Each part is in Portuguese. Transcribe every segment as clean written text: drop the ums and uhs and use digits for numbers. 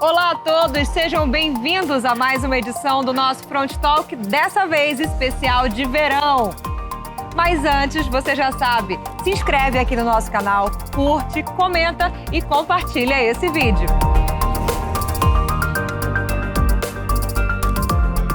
Olá a todos, sejam bem-vindos a mais uma edição do nosso Front Talk, dessa vez especial de verão. Mas antes, você já sabe, se inscreve aqui no nosso canal, curte, comenta e compartilha esse vídeo.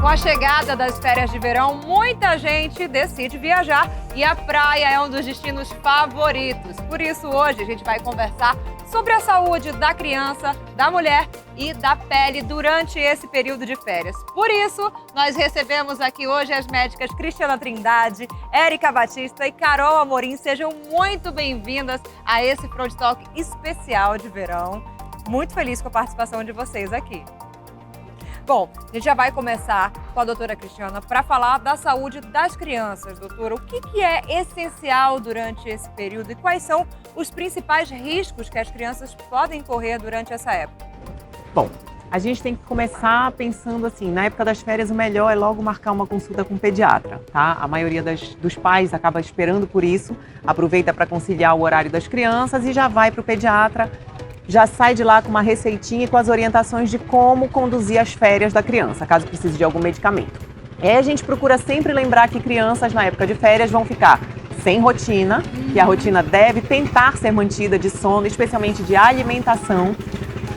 Com a chegada das férias de verão, muita gente decide viajar e a praia é um dos destinos favoritos. Por isso, hoje a gente vai conversar sobre a saúde da criança, da mulher e da pele durante esse período de férias. Por isso, nós recebemos aqui hoje as médicas Cristiana Trindade, Érica Batista e Carol Amorim. Sejam muito bem-vindas a esse Front Talk especial de verão. Muito feliz com a participação de vocês aqui. Bom, a gente já vai começar com a doutora Cristiana para falar da saúde das crianças. Doutora, o que é essencial durante esse período e quais são os principais riscos que as crianças podem correr durante essa época? Bom, a gente tem que começar pensando assim, na época das férias o melhor é logo marcar uma consulta com o pediatra, tá? A maioria dos pais acaba esperando por isso, aproveita para conciliar o horário das crianças e já vai para o pediatra, já sai de lá com uma receitinha e com as orientações de como conduzir as férias da criança, caso precise de algum medicamento. A gente procura sempre lembrar que crianças na época de férias vão ficar sem rotina, que a rotina deve tentar ser mantida de sono, especialmente de alimentação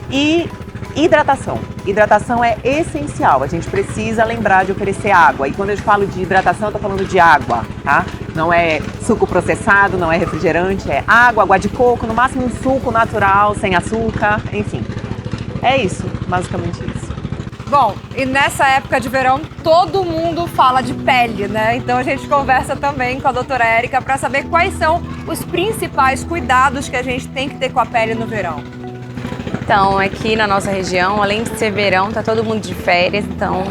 e hidratação. Hidratação é essencial, a gente precisa lembrar de oferecer água. E quando eu falo de hidratação, eu tô falando de água, tá? Não é suco processado, não é refrigerante, é água de coco, no máximo um suco natural, sem açúcar, enfim. É isso, basicamente isso. Bom, e nessa época de verão, todo mundo fala de pele, né? Então a gente conversa também com a doutora Érica para saber quais são os principais cuidados que a gente tem que ter com a pele no verão. Então, aqui na nossa região, além de ser verão, tá todo mundo de férias, então...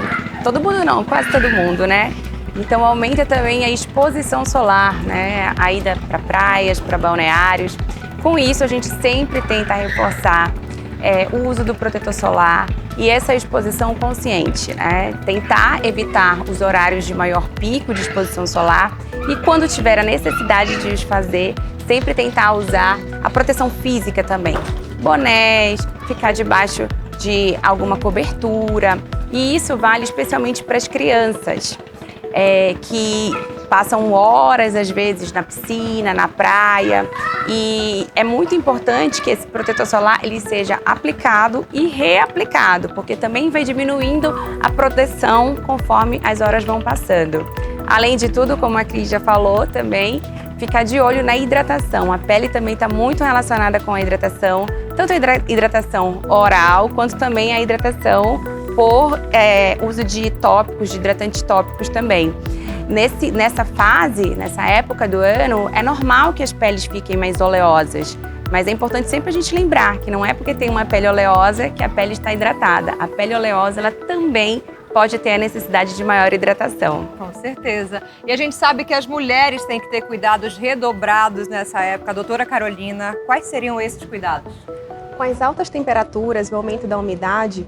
Todo mundo não, quase todo mundo, né? Então aumenta também a exposição solar, né? A ida para praias, para balneários. Com isso, a gente sempre tenta reforçar o uso do protetor solar e essa exposição consciente, né? Tentar evitar os horários de maior pico de exposição solar e quando tiver a necessidade de os fazer, sempre tentar usar a proteção física também. Bonés, ficar debaixo de alguma cobertura. E isso vale especialmente para as crianças, que passam horas, às vezes, na piscina, na praia. E é muito importante que esse protetor solar ele seja aplicado e reaplicado, porque também vai diminuindo a proteção conforme as horas vão passando. Além de tudo, como a Cris já falou também, ficar de olho na hidratação. A pele também está muito relacionada com a hidratação, tanto a hidratação oral, quanto também a hidratação por uso de tópicos, de hidratantes tópicos também. Nessa fase, nessa época do ano, é normal que as peles fiquem mais oleosas, mas é importante sempre a gente lembrar que não é porque tem uma pele oleosa que a pele está hidratada. A pele oleosa, ela também pode ter a necessidade de maior hidratação. Com certeza. E a gente sabe que as mulheres têm que ter cuidados redobrados nessa época. Doutora Carolina, quais seriam esses cuidados? Com as altas temperaturas e o aumento da umidade,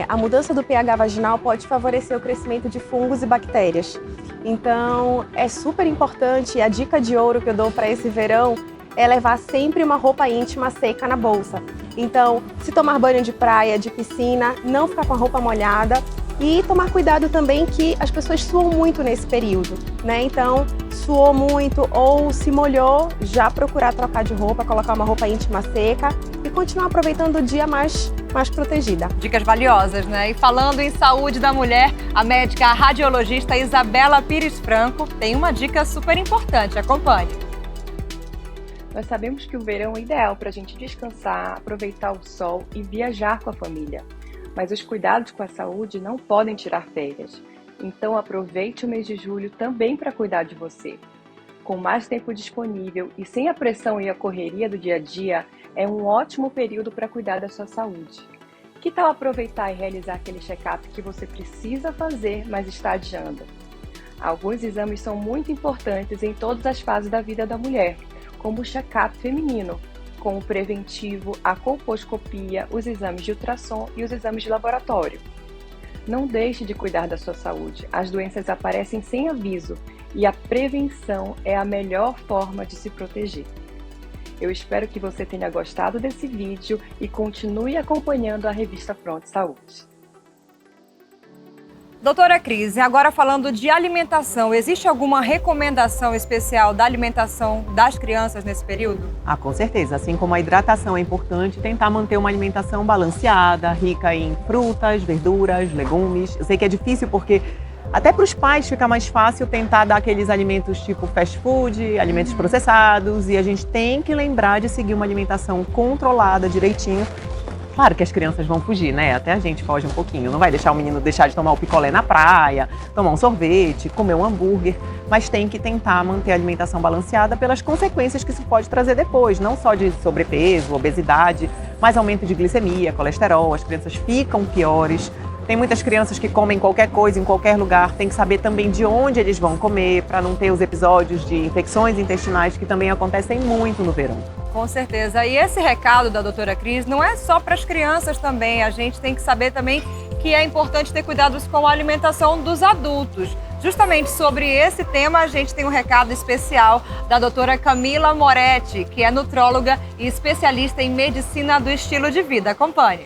a mudança do pH vaginal pode favorecer o crescimento de fungos e bactérias. Então, é super importante, a dica de ouro que eu dou para esse verão é levar sempre uma roupa íntima seca na bolsa. Então, se tomar banho de praia, de piscina, não ficar com a roupa molhada e tomar cuidado também que as pessoas suam muito nesse período, né? Então, suou muito ou se molhou, já procurar trocar de roupa, colocar uma roupa íntima seca e continuar aproveitando o dia mais protegida. Dicas valiosas, né? E falando em saúde da mulher, a médica radiologista Isabela Pires Franco tem uma dica super importante. Acompanhe. Nós sabemos que o verão é ideal para a gente descansar, aproveitar o sol e viajar com a família. Mas os cuidados com a saúde não podem tirar férias. Então aproveite o mês de julho também para cuidar de você. Com mais tempo disponível e sem a pressão e a correria do dia a dia, é um ótimo período para cuidar da sua saúde. Que tal aproveitar e realizar aquele check-up que você precisa fazer, mas está adiando? Alguns exames são muito importantes em todas as fases da vida da mulher, como o check-up feminino, com o preventivo, a colposcopia, os exames de ultrassom e os exames de laboratório. Não deixe de cuidar da sua saúde. As doenças aparecem sem aviso e a prevenção é a melhor forma de se proteger. Eu espero que você tenha gostado desse vídeo e continue acompanhando a revista Front Saúde. Doutora Cris, agora falando de alimentação, existe alguma recomendação especial da alimentação das crianças nesse período? Com certeza. Assim como a hidratação é importante, tentar manter uma alimentação balanceada, rica em frutas, verduras, legumes. Eu sei que é difícil porque até para os pais fica mais fácil tentar dar aqueles alimentos tipo fast food, alimentos processados, e a gente tem que lembrar de seguir uma alimentação controlada direitinho. Claro que as crianças vão fugir, né? Até a gente foge um pouquinho. Não vai deixar o menino deixar de tomar o picolé na praia, tomar um sorvete, comer um hambúrguer, mas tem que tentar manter a alimentação balanceada pelas consequências que isso pode trazer depois, não só de sobrepeso, obesidade, mas aumento de glicemia, colesterol, as crianças ficam piores. Tem muitas crianças que comem qualquer coisa em qualquer lugar, tem que saber também de onde eles vão comer, para não ter os episódios de infecções intestinais que também acontecem muito no verão. Com certeza. E esse recado da doutora Cris não é só para as crianças também. A gente tem que saber também que é importante ter cuidados com a alimentação dos adultos. Justamente sobre esse tema, a gente tem um recado especial da doutora Camila Moretti, que é nutróloga e especialista em medicina do estilo de vida. Acompanhe.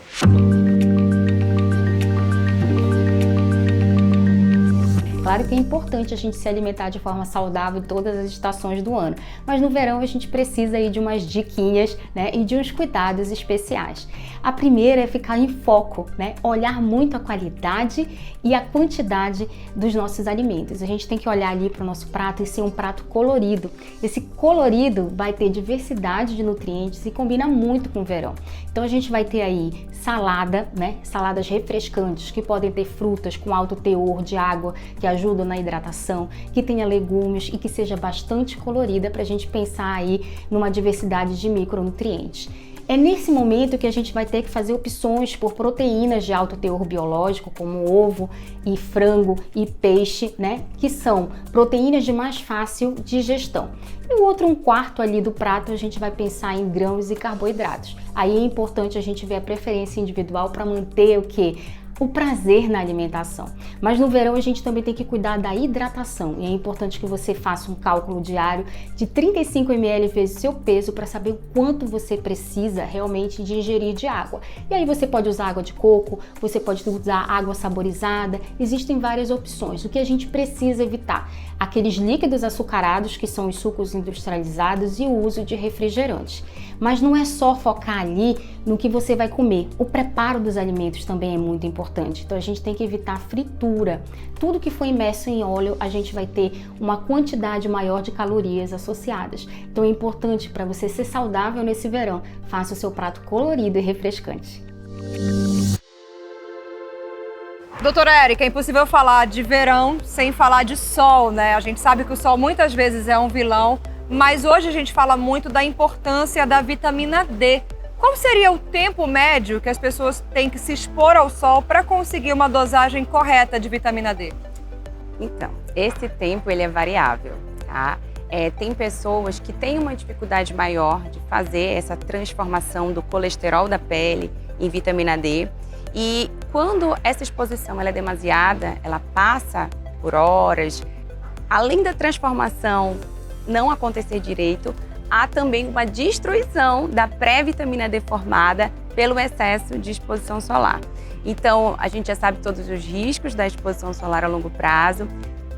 Claro que é importante a gente se alimentar de forma saudável em todas as estações do ano, mas no verão a gente precisa aí de umas diquinhas, né, e de uns cuidados especiais. A primeira é ficar em foco, né, olhar muito a qualidade e a quantidade dos nossos alimentos. A gente tem que olhar ali para o nosso prato e ser um prato colorido. Esse colorido vai ter diversidade de nutrientes e combina muito com o verão. Então a gente vai ter aí salada, né, saladas refrescantes que podem ter frutas com alto teor de água que ajudam na hidratação, que tenha legumes e que seja bastante colorida para a gente pensar aí numa diversidade de micronutrientes. É nesse momento que a gente vai ter que fazer opções por proteínas de alto teor biológico, como ovo e frango e peixe, né? Que são proteínas de mais fácil digestão. E o outro 1/4 ali do prato a gente vai pensar em grãos e carboidratos. Aí é importante a gente ver a preferência individual para manter o quê? O prazer na alimentação. Mas no verão a gente também tem que cuidar da hidratação e é importante que você faça um cálculo diário de 35 ml vezes seu peso para saber o quanto você precisa realmente de ingerir de água. E aí você pode usar água de coco, você pode usar água saborizada, existem várias opções. O que a gente precisa evitar? Aqueles líquidos açucarados, que são os sucos industrializados, e o uso de refrigerantes. Mas não é só focar ali no que você vai comer. O preparo dos alimentos também é muito importante. Então a gente tem que evitar fritura. Tudo que for imerso em óleo, a gente vai ter uma quantidade maior de calorias associadas. Então é importante para você ser saudável nesse verão, faça o seu prato colorido e refrescante. Doutora Érica, é impossível falar de verão sem falar de sol, né? A gente sabe que o sol muitas vezes é um vilão, mas hoje a gente fala muito da importância da vitamina D. Qual seria o tempo médio que as pessoas têm que se expor ao sol para conseguir uma dosagem correta de vitamina D? Então, esse tempo ele é variável, tá? Tem pessoas que têm uma dificuldade maior de fazer essa transformação do colesterol da pele em vitamina D. E quando essa exposição ela é demasiada, ela passa por horas, além da transformação não acontecer direito, há também uma destruição da pré-vitamina D formada pelo excesso de exposição solar. Então, a gente já sabe todos os riscos da exposição solar a longo prazo.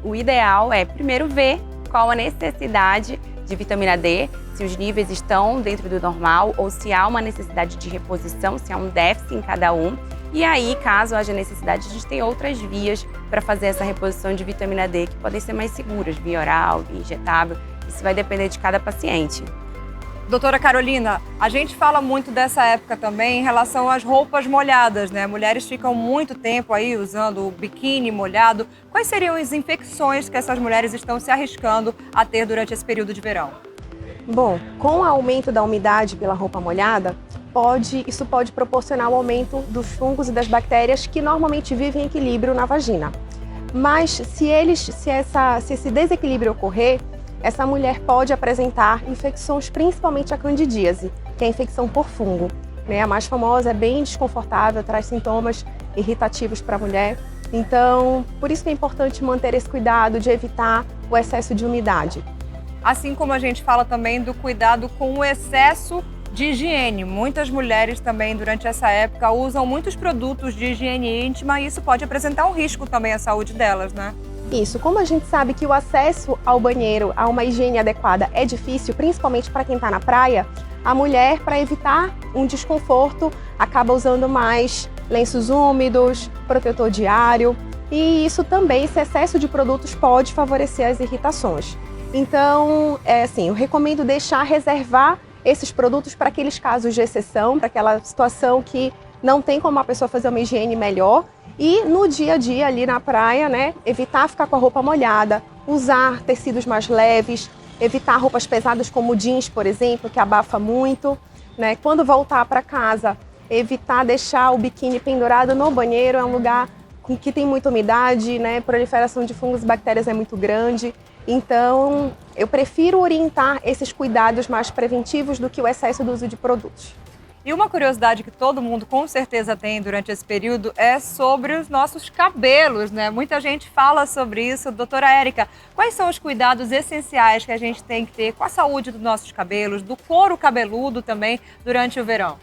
O ideal é primeiro ver qual a necessidade de vitamina D, se os níveis estão dentro do normal ou se há uma necessidade de reposição, se há um déficit em cada um. E aí, caso haja necessidade, a gente tem outras vias para fazer essa reposição de vitamina D que podem ser mais seguras, via oral, via injetável. Isso vai depender de cada paciente. Doutora Carolina, a gente fala muito dessa época também em relação às roupas molhadas, né? Mulheres ficam muito tempo aí usando o biquíni molhado. Quais seriam as infecções que essas mulheres estão se arriscando a ter durante esse período de verão? Bom, com o aumento da umidade pela roupa molhada, isso pode proporcionar o aumento dos fungos e das bactérias que normalmente vivem em equilíbrio na vagina. Mas se esse desequilíbrio ocorrer, essa mulher pode apresentar infecções, principalmente a candidíase, que é a infecção por fungo, né? A mais famosa, é bem desconfortável, traz sintomas irritativos para a mulher. Então, por isso que é importante manter esse cuidado de evitar o excesso de umidade. Assim como a gente fala também do cuidado com o excesso de higiene. Muitas mulheres também, durante essa época, usam muitos produtos de higiene íntima e isso pode apresentar um risco também à saúde delas, né? Isso, como a gente sabe que o acesso ao banheiro, a uma higiene adequada é difícil, principalmente para quem está na praia, a mulher, para evitar um desconforto, acaba usando mais lenços úmidos, protetor diário, e isso também, esse excesso de produtos pode favorecer as irritações. Então, eu recomendo reservar esses produtos para aqueles casos de exceção, para aquela situação que não tem como a pessoa fazer uma higiene melhor. E no dia a dia ali na praia, né, evitar ficar com a roupa molhada, usar tecidos mais leves, evitar roupas pesadas como jeans, por exemplo, que abafa muito, né? Quando voltar para casa, evitar deixar o biquíni pendurado no banheiro, é um lugar que tem muita umidade, né? Proliferação de fungos e bactérias é muito grande. Então, eu prefiro orientar esses cuidados mais preventivos do que o excesso do uso de produtos. E uma curiosidade que todo mundo com certeza tem durante esse período é sobre os nossos cabelos, né? Muita gente fala sobre isso. Doutora Érica, quais são os cuidados essenciais que a gente tem que ter com a saúde dos nossos cabelos, do couro cabeludo também durante o verão?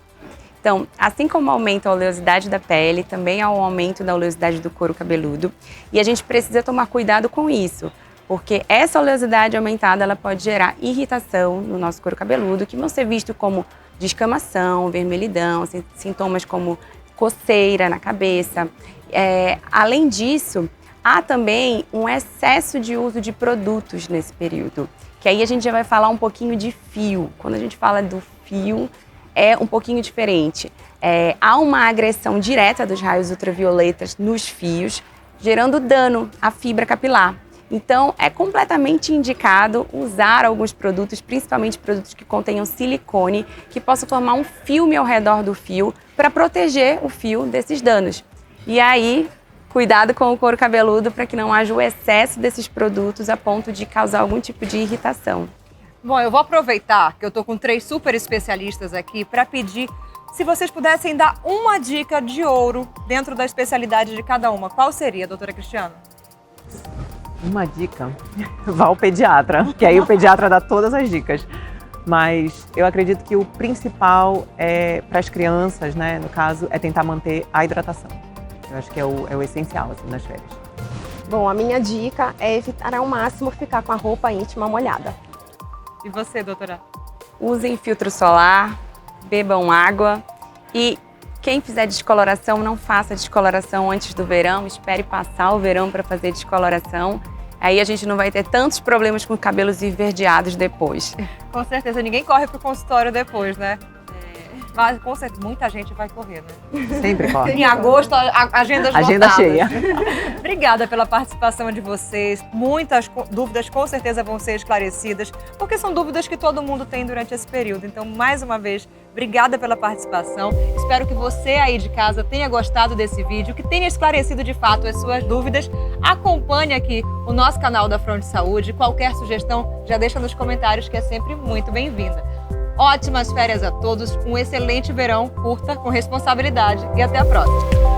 Então, assim como aumenta a oleosidade da pele, também há um aumento da oleosidade do couro cabeludo. E a gente precisa tomar cuidado com isso, porque essa oleosidade aumentada ela pode gerar irritação no nosso couro cabeludo, que vão ser vistos como descamação, vermelhidão, sintomas como coceira na cabeça. Além disso, há também um excesso de uso de produtos nesse período, que aí a gente já vai falar um pouquinho de fio. Quando a gente fala do fio, é um pouquinho diferente. Há uma agressão direta dos raios ultravioletas nos fios, gerando dano à fibra capilar. Então, é completamente indicado usar alguns produtos, principalmente produtos que contenham silicone, que possam formar um filme ao redor do fio para proteger o fio desses danos. E aí, cuidado com o couro cabeludo para que não haja o excesso desses produtos a ponto de causar algum tipo de irritação. Bom, eu vou aproveitar que eu tô com 3 super especialistas aqui para pedir se vocês pudessem dar uma dica de ouro dentro da especialidade de cada uma. Qual seria, doutora Cristiana? Uma dica, vá ao pediatra, que aí o pediatra dá todas as dicas. Mas eu acredito que o principal para as crianças, né, no caso, é tentar manter a hidratação. Eu acho que é o essencial assim, nas férias. Bom, a minha dica é evitar ao máximo ficar com a roupa íntima molhada. E você, doutora? Usem filtro solar, bebam água e quem fizer descoloração, não faça descoloração antes do verão, espere passar o verão para fazer descoloração. Aí a gente não vai ter tantos problemas com cabelos esverdeados depois. Com certeza, ninguém corre pro consultório depois, né? Mas com certeza, muita gente vai correr, né? Sempre corre. Em agosto, agendas Agenda lotadas. cheia. Obrigada pela participação de vocês. Muitas dúvidas com certeza vão ser esclarecidas, porque são dúvidas que todo mundo tem durante esse período. Então, mais uma vez, obrigada pela participação. Espero que você aí de casa tenha gostado desse vídeo, que tenha esclarecido de fato as suas dúvidas. Acompanhe aqui o nosso canal da Fronte Saúde. Qualquer sugestão, já deixa nos comentários, que é sempre muito bem-vinda. Ótimas férias a todos, um excelente verão, curta com responsabilidade e até a próxima.